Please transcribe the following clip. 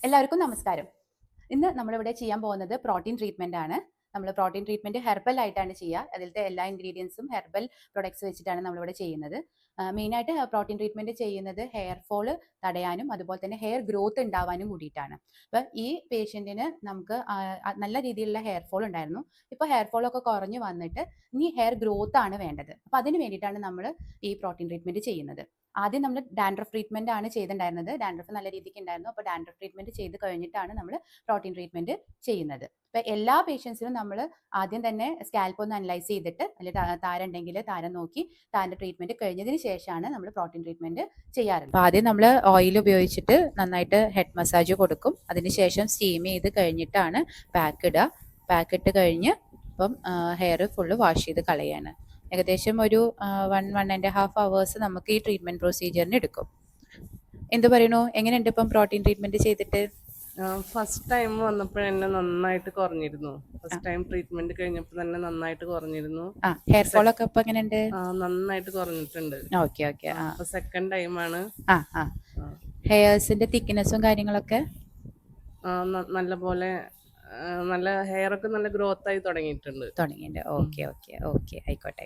എല്ലാവർക്കും നമസ്കാരം. ഇന്ന് നമ്മളിവിടെ ചെയ്യാൻ പോകുന്നത് പ്രോട്ടീൻ ട്രീറ്റ്മെന്റ് ആണ്. നമ്മൾ പ്രോട്ടീൻ ട്രീറ്റ്മെന്റ് ഹെർബൽ ആയിട്ടാണ് ചെയ്യുക. അതിലത്തെ എല്ലാ ഇൻഗ്രീഡിയൻസും ഹെർബൽ പ്രൊഡക്ട്സ് വെച്ചിട്ടാണ് നമ്മളിവിടെ ചെയ്യുന്നത്. മെയിനായിട്ട് പ്രോട്ടീൻ ട്രീറ്റ്മെന്റ് ചെയ്യുന്നത് ഹെയർ ഫോള് തടയാനും അതുപോലെ തന്നെ ഹെയർ ഗ്രോത്ത് ഉണ്ടാവാനും കൂടിയിട്ടാണ്. അപ്പോൾ ഈ പേഷ്യൻറ്റിന് നമുക്ക് നല്ല രീതിയിലുള്ള ഹെയർ ഫോൾ ഉണ്ടായിരുന്നു. ഇപ്പോൾ ഹെയർ ഫോൾ ഒക്കെ കുറഞ്ഞു വന്നിട്ട് ഇനി ഹെയർ ഗ്രോത്ത് ആണ് വേണ്ടത്. അപ്പോൾ അതിന് വേണ്ടിയിട്ടാണ് നമ്മൾ ഈ പ്രോട്ടീൻ ട്രീറ്റ്മെന്റ് ചെയ്യുന്നത്. ആദ്യം നമ്മൾ ഡാൻഡ്രഫ് ട്രീറ്റ്മെന്റ് ആണ് ചെയ്തിട്ടുണ്ടായിരുന്നത്. ഡാൻഡ്രഫ് നല്ല രീതിക്ക് ഉണ്ടായിരുന്നു. അപ്പോൾ ഡാൻഡ്രഫ് ട്രീറ്റ്മെന്റ് ചെയ്ത് കഴിഞ്ഞിട്ടാണ് നമ്മൾ പ്രോട്ടീൻ ട്രീറ്റ്മെന്റ് ചെയ്യുന്നത്. അപ്പോൾ എല്ലാ പേഷ്യൻസിനും നമ്മൾ ആദ്യം തന്നെ സ്കാൽപ്പ് ഒന്ന് അനലൈസ് ചെയ്തിട്ട് അതിൽ താരം ഉണ്ടെങ്കിൽ താരം നോക്കി താരൻ്റെ ട്രീറ്റ്മെന്റ് കഴിഞ്ഞതിന് ശേഷമാണ് നമ്മൾ പ്രോട്ടീൻ ട്രീറ്റ്മെന്റ് ചെയ്യാറുള്ളത്. അപ്പോൾ ആദ്യം നമ്മൾ ഓയിൽ ഉപയോഗിച്ചിട്ട് നന്നായിട്ട് ഹെഡ് മസാജ് കൊടുക്കും. അതിനുശേഷം സ്റ്റീം ചെയ്ത് കഴിഞ്ഞിട്ടാണ് പാക്ക് ഇടുക. പാക്ക് ഇട്ട് കഴിഞ്ഞ് ഇപ്പം ഹെയർ ഫുള്ള് വാഷ് ചെയ്ത് കളയാണ്. ഏകദേശം ഒരു 1.5 hours നമുക്ക് ഈ ട്രീറ്റ്മെന്റ് പ്രൊസീജിയറിന് എടുക്കും. എന്ത് പറയുന്നു, എങ്ങനെയുണ്ട് ഇപ്പം പ്രോട്ടീൻ ട്രീറ്റ്മെന്റ് ചെയ്തിട്ട്? ഫസ്റ്റ് ടൈം വന്നപ്പോൾ എന്നെ നന്നായിട്ട് കുറഞ്ഞിരുന്നു. ഫസ്റ്റ് ടൈം ട്രീറ്റ്മെന്റ് കഴിഞ്ഞപ്പോൾ തന്നെ നന്നായിട്ട് കുറഞ്ഞിരുന്നു. ഹെയർ ഫോൾ ഒക്കെ ഇപ്പൊ എങ്ങനെയുണ്ട്? നന്നായിട്ട് കുറഞ്ഞിട്ടുണ്ട്. Okay okay. അപ്പൊ സെക്കൻഡ് ടൈമാണ്. ഹെയർസിന്റെ തിക്നെസ്സും കാര്യങ്ങളൊക്കെ നല്ല പോലെ നല്ല ഹെയർ ഒക്കെ നല്ല ഗ്രോത്ത് ആയി തുടങ്ങിയിട്ടുണ്ട്. ഓക്കെ ഓക്കെ ഓക്കെ, ആയിക്കോട്ടെ.